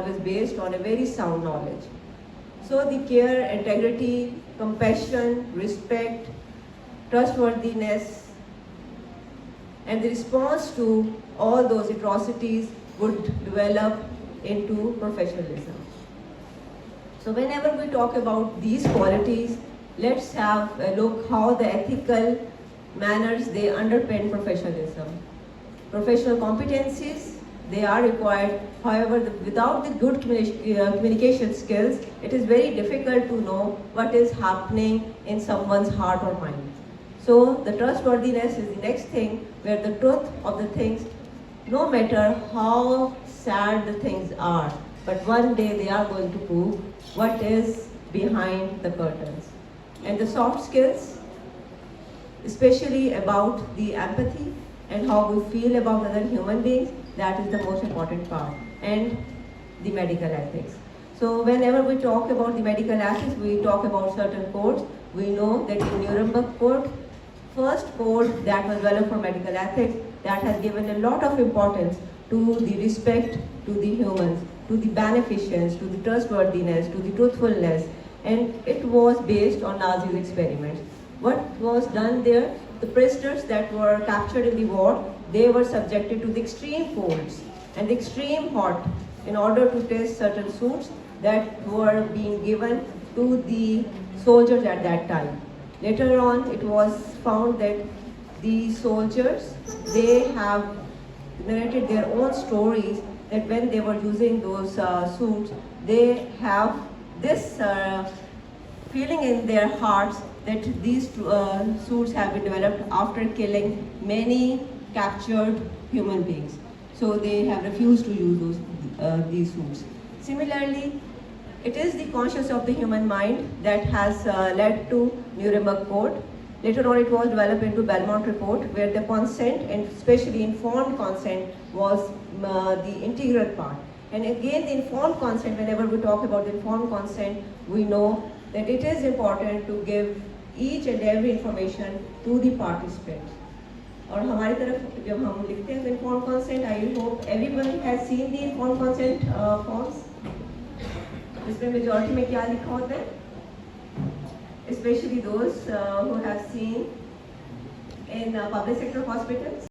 is based on a very sound knowledge. So the care, integrity, compassion, respect, trustworthiness, and the response to all those atrocities would develop into professionalism. So whenever we talk about these qualities, let's have a look how the ethical manners they underpin professionalism. Professional competencies, they are required. However, without the good communication skills, it is very difficult to know what is happening in someone's heart or mind. So the trustworthiness is the next thing, where the truth of the things, no matter how sad the things are, but one day they are going to prove what is behind the curtains. And the soft skills, especially about the empathy and how we feel about other human beings, that is the most important part. And the medical ethics. So whenever we talk about the medical ethics, we talk about certain codes. We know that in Nuremberg Code, first code that was developed for medical ethics, that has given a lot of importance to the respect to the humans, to the beneficence, to the trustworthiness, to the truthfulness, and it was based on Nazi's experiments. What was done there? The prisoners that were captured in the war, they were subjected to the extreme colds and the extreme hot in order to test certain suits that were being given to the soldiers at that time. Later on, it was found that the soldiers, they have narrated their own stories that when they were using those suits, they have this feeling in their hearts that these suits have been developed after killing many captured human beings. So they have refused to use these suits. Similarly, it is the conscience of the human mind that has led to Nuremberg Code. Later on, it was developed into Belmont Report, where the consent, and especially informed consent, was the integral part. And again, the informed consent, whenever we talk about the informed consent, we know that it is important to give each and every information to the participants. और हमारी तरफ जब हम लिखते हैं informed consent, I hope everyone has seen the informed consent forms. इसमें majority में क्या लिखा होता है? Especially those who have seen in public sector hospitals.